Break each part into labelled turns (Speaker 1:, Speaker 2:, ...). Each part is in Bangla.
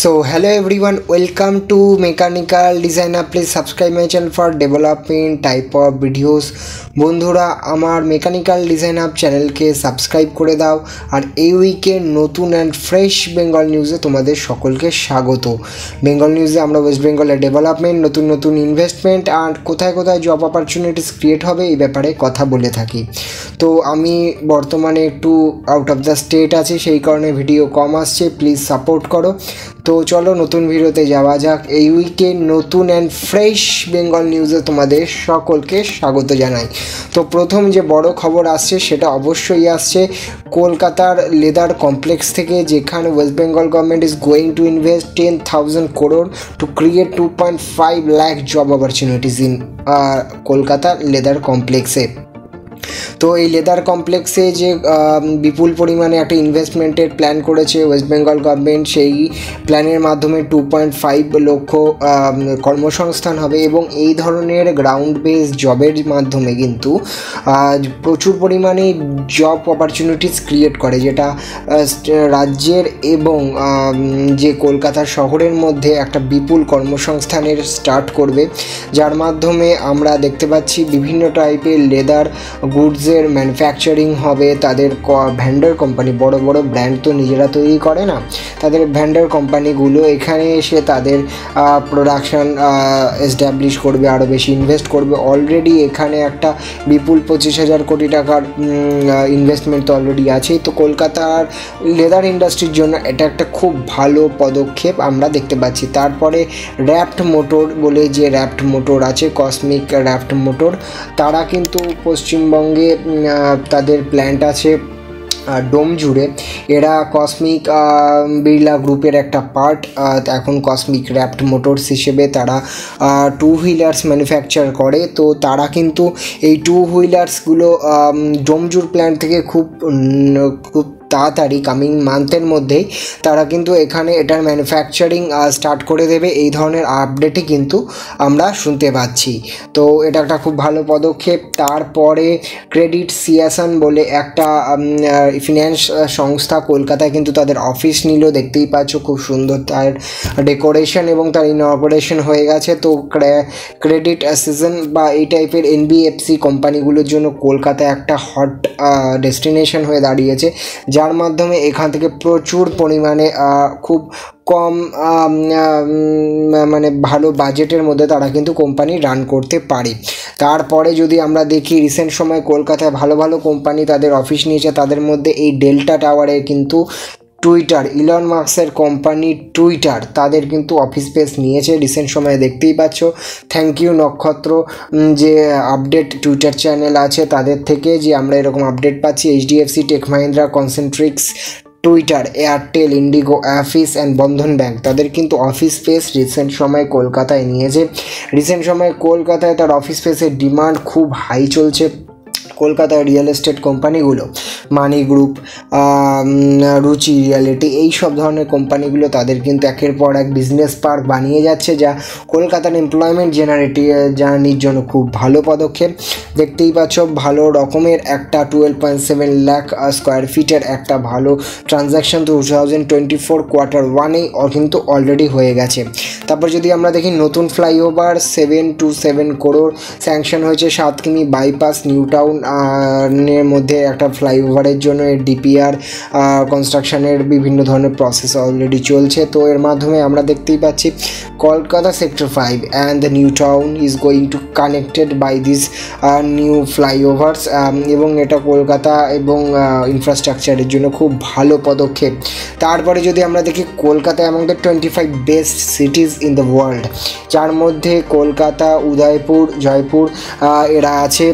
Speaker 1: So hello everyone, welcome to Mechanical Designer. Please subscribe my channel for developing type of videos. বন্ধুরা আমার মেকানিক্যাল ডিজাইন আপ চ্যানেলকে সাবস্ক্রাইব করে দাও। আর এই উইকে নতুন অ্যান্ড ফ্রেশ বেঙ্গল নিউজে তোমাদের সকলকে স্বাগত। বেঙ্গল নিউজে আমরা ওয়েস্ট বেঙ্গলের ডেভেলপমেন্ট, নতুন নতুন ইনভেস্টমেন্ট আর কোথায় কোথায় জব অপরচুনিটিস ক্রিয়েট হবে এই ব্যাপারে কথা বলে থাকি। তো আমি বর্তমানে একটু আউট অফ দ্য স্টেট আছি, সেই কারণে ভিডিও কম আসছে, প্লিজ সাপোর্ট করো। তো চলো নতুন ভিডিওতে যাওয়া যাক। এই উইকে নতুন অ্যান্ড ফ্রেশ বেঙ্গল নিউজে তোমাদের সকলকে স্বাগত জানাই। তো প্রথম যে বড় খবর আসছে সেটা অবশ্যই আসছে কলকাতার লেদার কমপ্লেক্স থেকে, যেখানে West Bengal government is going to invest 10,000 crore to create 2.5 lakh job opportunities in Kolkata leather কমপ্লেক্সে। তো এই লেদার কমপ্লেক্সে যে বিপুল পরিমাণে একটা ইনভেস্টমেন্টের প্ল্যান করেছে ওয়েস্ট বেঙ্গল গভর্নমেন্ট, সেই প্ল্যানের মাধ্যমে 2.5 লক্ষ কর্মসংস্থান হবে এবং এই ধরনের গ্রাউন্ড বেস জবের মাধ্যমে কিন্তু প্রচুর পরিমাণে জব অপরচুনিটিস ক্রিয়েট করে, যেটা রাজ্যের এবং যে কলকাতা শহরের মধ্যে একটা বিপুল কর্মসংস্থানের স্টার্ট করবে, যার মাধ্যমে আমরা দেখতে পাচ্ছি বিভিন্ন টাইপের লেদার গুডসের ম্যানুফ্যাকচারিং হবে। তাদের ভেন্ডার কোম্পানি, বড় বড় ব্র্যান্ড তো নিজেরা তৈরি করে না, তাদের ভেন্ডার কোম্পানিগুলো এখানে এসে তাদের প্রোডাকশান এস্টাবলিশ করবে, আরও বেশি ইনভেস্ট করবে। অলরেডি এখানে একটা বিপুল 25,000 কোটি টাকার ইনভেস্টমেন্ট তো অলরেডি আছেই। তো কলকাতার লেদার ইন্ডাস্ট্রির জন্য এটা একটা খুব ভালো পদক্ষেপ আমরা দেখতে পাচ্ছি। তারপরে র্যাপ্ট মোটর বলে যে র্যাপ্ট মোটর আছে, কসমিক র্যাপ্ট মোটর, তারা কিন্তু পশ্চিমবঙ্গে তাদের প্ল্যান্ট আছে ডোম জুড়ে। এরা কসমিক বিড়লা গ্রুপের একটা পার্ট। এখন কসমিক র্যাপ্ট মোটরস হিসেবে তারা টু হুইলার্স ম্যানুফ্যাকচার করে। তো তারা কিন্তু এই টু হুইলার্সগুলো ডোমজুর প্ল্যান্ট থেকে খুব তাড়াতাড়ি কামিং মান্থের মধ্যেই তারা কিন্তু এখানে এটার ম্যানুফ্যাকচারিং স্টার্ট করে দেবে, এই ধরনের আপডেটই কিন্তু আমরা শুনতে পাচ্ছি। তো এটা একটা খুব ভালো পদক্ষেপ। তারপরে ক্রেডিট সিয়াসন বলে একটা ফিন্যান্স সংস্থা কলকাতায় কিন্তু তাদের অফিস নিল, দেখতেই পাচ্ছ খুব সুন্দর তার ডেকোরেশন এবং তার ইনঅপারেশন হয়ে গেছে। তো ক্রেডিট সিজন বা এই টাইপের এনবিএফসি কোম্পানিগুলোর জন্য কলকাতা একটা হট ডেস্টিনেশন হয়ে দাঁড়িয়েছে, যার মাধ্যমে এখান থেকে প্রচুর পরিমাণে খুব কম মানে ভালো বাজেটের মধ্যে তারা কিন্তু কোম্পানি রান করতে পারে। তারপরে যদি আমরা দেখি রিসেন্ট সময় কলকাতায় ভালো ভালো কোম্পানি তাদের অফিস নিয়েছে, তাদের মধ্যে এই ডেল্টা টাওয়ারে কিন্তু টুইটার, ইলন মাস্কের কোম্পানি টুইটার, তাদের কিন্তু অফিস স্পেস নিয়েছে রিসেন্ট সময়ে, দেখতেই পাচ্ছ। থ্যাংক ইউ নক্ষত্র যে আপডেট টুইটার চ্যানেল আছে তাদের থেকে, যে আমরা এরকম আপডেট পাচ্ছি। HDFC, Tech Mahindra, Concentrix, Twitter, Airtel, IndiGo, অ্যাফিস অ্যান্ড বন্ধন ব্যাংক, তাদের কিন্তু অফিস স্পেস রিসেন্ট সময় কলকাতায় নিয়েছে। রিসেন্ট সময় কলকাতায় তার অফিস স্পেসের ডিমান্ড খুব হাই চলছে। কলকাতায় রিয়েল এস্টেট কোম্পানিগুলো, মানি গ্রুপ, রুচি রিয়েলিটি, এই সব ধরনের কোম্পানিগুলো তাদের কিন্তু একের পর এক বিজনেস পার্ক বানিয়ে যাচ্ছে, যা কলকাতার এমপ্লয়মেন্ট জার্নির জন্য খুব ভালো পদক্ষেপ। দেখতেই পাচ্ছ ভালো রকমের একটা 12.7 লাখ স্কোয়ার ফিটের একটা ভালো ট্রানজ্যাকশন 2024 Q1 কিন্তু অলরেডি হয়ে গেছে। তারপর যদি আমরা দেখি নতুন ফ্লাইওভার 727 crore স্যাংশন হয়েছে, 7 কিমি বাইপাস নিউ টাউন এর মধ্যে একটা ফ্লাইওভারের জন্য এর ডিপিআর কনস্ট্রাকশনের বিভিন্ন ধরনের প্রসেস অলরেডি চলছে। তো এর মাধ্যমে আমরা দেখতেই পাচ্ছি Kolkata sector 5 and the New Town is going to connected by this new flyovers, এবং এটা কলকাতা এবং ইনফ্রাস্ট্রাকচারের জন্য খুব ভালো পদক্ষেপ। তারপরে যদি আমরা দেখি Kolkata among the 25 best সিটিজ in the world, যার মধ্যে কলকাতা, উদয়পুর, জয়পুর এরা আছে,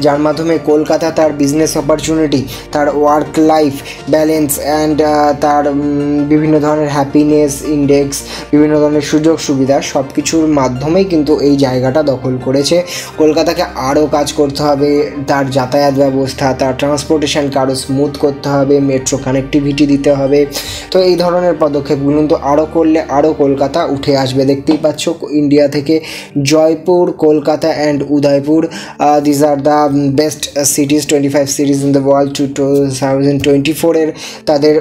Speaker 1: যার মাধ্যমে কলকাতা তার বিজনেস অপরচুনিটি, তার ওয়ার্ক লাইফ ব্যালেন্স অ্যান্ড তার বিভিন্ন ধরনের হ্যাপিনেস ইন্ডেক্স, বিভিন্ন ধরনের সুযোগ সুবিধা সব কিছুর মাধ্যমেই কিন্তু এই জায়গাটা দখল করেছে। কলকাতাকে আরও কাজ করতে হবে, তার যাতায়াত ব্যবস্থা, তার ট্রান্সপোর্টেশনকে আরও স্মুথ করতে হবে, মেট্রো কানেক্টিভিটি দিতে হবে। তো এই ধরনের পদক্ষেপগুলো কিন্তু আরও করলে আরও কলকাতা উঠে আসবে। দেখতেই পাচ্ছ ইন্ডিয়া থেকে Jaipur, Kolkata and Udaipur, this are the best cities 25 cities in the world 2024-এর তাদের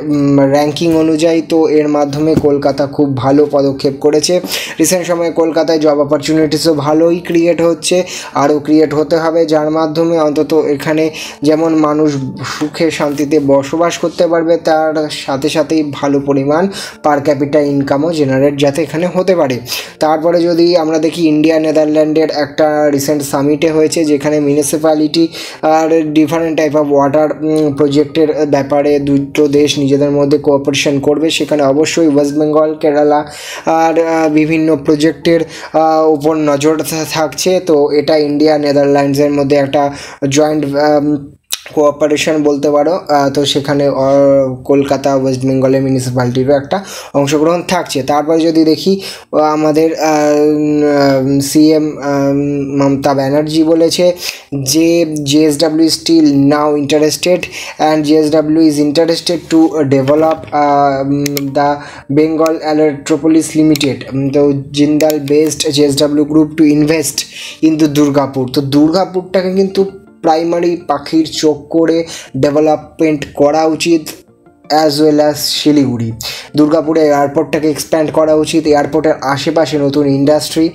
Speaker 1: র্যাঙ্কিং অনুযায়ী। তো এর মাধ্যমে কলকাতা খুব ভালো পদক্ষেপ করেছে। রিসেন্ট সময়ে কলকাতায় জব অপরচুনিটিসও ভালোই ক্রিয়েট হচ্ছে, আরও ক্রিয়েট হতে হবে, যার মাধ্যমে অন্তত এখানে যেমন মানুষ সুখে শান্তিতে বসবাস করতে পারবে, তার সাথে সাথেই ভালো পরিমাণ পার ক্যাপিটা ইনকামও জেনারেট যাতে এখানে হতে পারে। তারপরে যদি আমরা দেখি ইন্ডিয়া নেদারল্যান্ডের একটা রিসেন্ট সামিটে হয়েছে, যেখানে মিউনিসিপ্যালিটি আর ডিফারেন্ট টাইপ অফ ওয়াটার প্রজেক্টের ব্যাপারে দুটো দেশ নিজেদের মধ্যে কোঅপারেশন করবে। সেখানে অবশ্যই ওয়েস্ট বেঙ্গল, কেরালা আর বিভিন্ন প্রজেক্টের উপর নজর থাকছে। তো এটা ইন্ডিয়া নেদারল্যান্ডসের মধ্যে একটা জয়েন্ট কোঅপারেশন বলতে পারো। তো সেখানে কলকাতা, ওয়েস্ট বেঙ্গলের মিউনিসিপ্যালিটিরও একটা অংশগ্রহণ থাকছে। তারপরে যদি দেখি আমাদের সিএম মমতা ব্যানার্জি বলেছে যে JSW steel now interested and JSW is interested to develop the Bengal Electropolis limited. তো Jindal based JSW group to invest in the Durgapur. তো দুর্গাপুরটাকে কিন্তু প্রাইমারি পাখির চোখ করে ডেভেলপমেন্ট করা উচিত, অ্যাজ ওয়েল অ্যাজ শিলিগুড়ি। দুর্গাপুরে এয়ারপোর্টটাকে এক্সপ্যান্ড করা উচিত। এয়ারপোর্টের আশেপাশে নতুন ইন্ডাস্ট্রি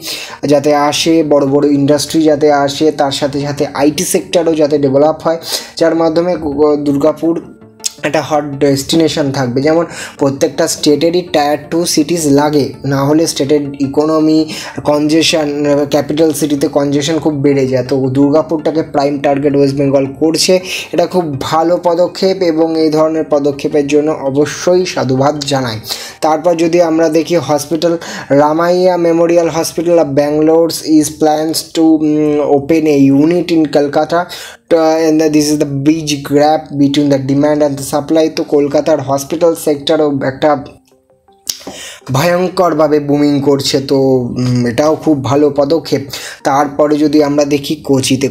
Speaker 1: যাতে আসে, বড় বড় ইন্ডাস্ট্রি যাতে আসে, তার সাথে সাথে IT সেক্টরও যাতে ডেভেলপ হয়, যার মাধ্যমে দুর্গাপুর একটা হট ডেস্টিনেশন থাকবে। যেমন প্রত্যেকটা স্টেটেরই টায়ার 2 সিটিস লাগে, না হলে স্টেটের ইকোনমি কনজেশন, ক্যাপিটাল সিটিতে কনজেশন খুব বেড়ে যায়। তো দুর্গাপুরটাকে প্রাইম টার্গেট ওয়েস্ট বেঙ্গল করছে, এটা খুব ভালো পদক্ষেপ এবং এই ধরনের পদক্ষেপের জন্য অবশ্যই সাধুবাদ জানাই। তারপর যদি আমরা দেখি hospital, Ramaiah memorial hospital of Bangalore is plans to open a unit in Kolkata and this is the bridge gap between the demand and the supply। তো কলকাতার হসপিটাল সেক্টরও একটা ভয়ঙ্করভাবে বুমিং করছে, তো এটাও খুব ভালো পদক্ষেপ। তারপরে যদি আমরা দেখি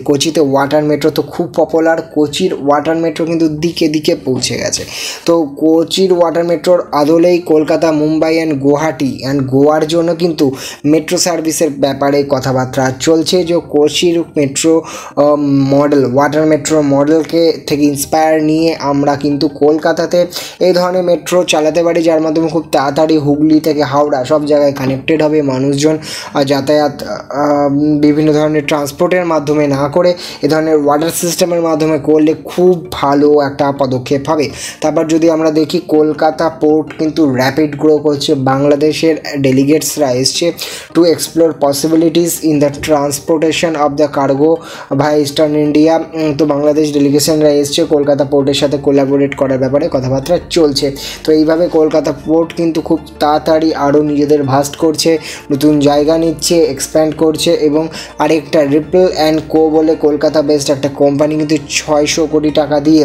Speaker 1: কোচিতে ওয়াটার মেট্রো তো খুব পপুলার। কোচির ওয়াটার মেট্রো কিন্তু দিকে দিকে পৌঁছে গেছে। তো কোচির ওয়াটার মেট্রোর আদলেই কলকাতা, মুম্বাই অ্যান্ড গুয়াহাটি অ্যান্ড গোয়ার জন্য কিন্তু মেট্রো সার্ভিসের ব্যাপারে কথাবার্তা চলছে। যে কোচির মেট্রো মডেল, ওয়াটার মেট্রো মডেলকে থেকে ইন্সপায়ার নিয়ে আমরা কিন্তু কলকাতাতে এই ধরনের মেট্রো চালাতে পারি, যার মাধ্যমে খুব তাড়াতাড়ি হুগলি থেকে হাওড়া সব জায়গায় কানেক্টেড হবে। মানুষজন যাতায়াত বিভিন্ন ধরনের ট্রান্সপোর্টের মাধ্যমে না করে এ ধরনের ওয়াটার সিস্টেমের মাধ্যমে করলে খুব ভালো একটা পদক্ষেপ হবে। তারপর যদি আমরা দেখি কলকাতা পোর্ট কিন্তু র্যাপিড গ্রো করছে। বাংলাদেশের ডেলিগেটসরা এসছে to explore possibilities in the transportation of the cargo ভাই ইস্টার্ন ইন্ডিয়া। তো বাংলাদেশ ডেলিগেশনরা এসছে কলকাতা পোর্টের সাথে কোলাবোরেট করার ব্যাপারে কথাবার্তা চলছে। তো এইভাবে কলকাতা পোর্ট কিন্তু খুব তাড়াতাড়ি আরও নিজেদের ভাস্ট করছে, নতুন জায়গা নিচ্ছে, এক্সপ্যান্ড করছে। এবং আরেকটা রিপল অ্যান্ড কো বলে কলকাতা বেসড একটা কোম্পানি কিন্তু 600 কোটি টাকা দিয়ে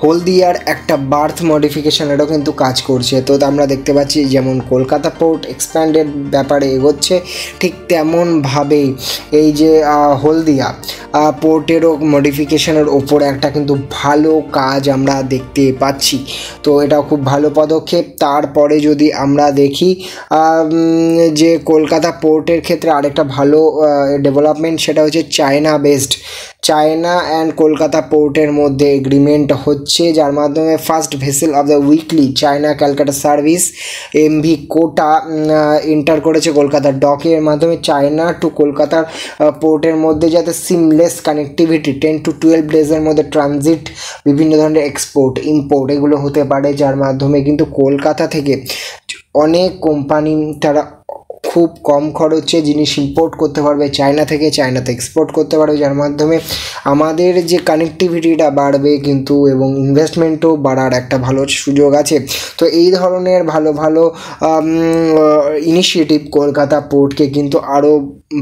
Speaker 1: হলদিয়ার একটা বার্থ মডিফিকেশনেরও কিন্তু কাজ করছে। তো আমরা দেখতে পাচ্ছি যেমন কলকাতা পোর্ট এক্সপ্যান্ডের ব্যাপারে এগোচ্ছে, ঠিক তেমনভাবেই এই যে হলদিয়া পোর্টেরও মডিফিকেশনের ওপরে একটা কিন্তু ভালো কাজ আমরা দেখতে পাচ্ছি। তো এটাও খুব ভালো পদক্ষেপ। তারপরে যদি আমরা দেখি যে কলকাতা পোর্টের ক্ষেত্রে আরেকটা ভালো ডেভেলপমেন্ট, সেটা হচ্ছে চায়না অ্যান্ড কলকাতা পোর্টের মধ্যে এগ্রিমেন্ট হচ্ছে, যার মাধ্যমে first vessel of the weekly China Calcutta service MV Kota enter করেছে কলকাতার ডকে। এর মাধ্যমে চায়না টু কলকাতার পোর্টের মধ্যে যাতে সিমলেস কানেক্টিভিটি 10 to 12 ডেজের মধ্যে ট্রানজিট, বিভিন্ন ধরনের এক্সপোর্ট ইম্পোর্ট এগুলো হতে পারে, যার মাধ্যমে কিন্তু কলকাতা থেকে অনেক কোম্পানি তারা খুব কম খরচে জিনিস ইম্পোর্ট করতে পারবে চায়না থেকে, চায়নাতে এক্সপোর্ট করতে পারবে, যার মাধ্যমে আমাদের যে কানেক্টিভিটিটা বাড়বে কিন্তু এবং ইনভেস্টমেন্টও বাড়ার একটা ভালো সুযোগ আছে। তো এই ধরনের ভালো ভালো ইনিশিয়েটিভ কলকাতা পোর্টকে কিন্তু আরও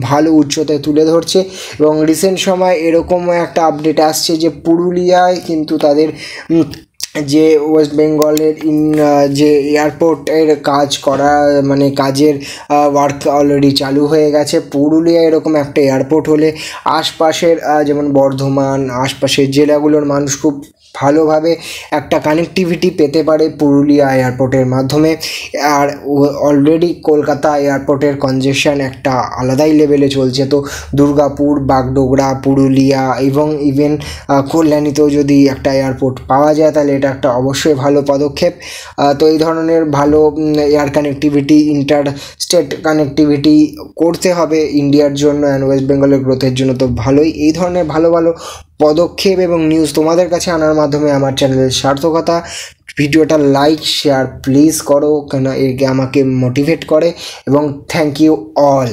Speaker 1: ভালো উচ্চতায় তুলে ধরছে। এবং রিসেন্ট সময় এরকম একটা আপডেট আসছে যে পুরুলিয়ায় কিন্তু তাদের যে ওয়েস্ট বেঙ্গলের যে এয়ারপোর্টের কাজ করা মানে কাজের ওয়ার্ক অলরেডি চালু হয়ে গেছে। পুরুলিয়া এরকম একটা এয়ারপোর্ট হলে আশপাশের যেমন বর্ধমান আশপাশের জেলাগুলোর মানুষ খুব ভালোভাবে একটা কানেক্টিভিটি পেতে পারে পুরুলিয়া এয়ারপোর্টের মাধ্যমে। আর অলরেডি কলকাতা এয়ারপোর্টের কনজেশন একটা আলাদাই লেভেলে চলছে, তো দুর্গাপুর, বাগডোগরা, পুরুলিয়া এবং ইভেন কল্যাণীতেও যদি একটা এয়ারপোর্ট পাওয়া যায় তাহলে এটা একটা অবশ্যই ভালো পদক্ষেপ। তো এই ধরনের ভালো air connectivity, inter state connectivity করতে হবে ইন্ডিয়ার জন্য অ্যান্ড ওয়েস্ট বেঙ্গলের গ্রোথের জন্য। তো ভালোই এই ধরনের ভালো ভালো পদক্ষেপ এবং নিউজ তোমাদের কাছে আনার মাধ্যমে আমার চ্যানেলের সার্থকতা। ভিডিওটা লাইক শেয়ার প্লিজ করো, কেন একে আমাকে মোটিভেট করে। এবং থ্যাংক ইউ অল।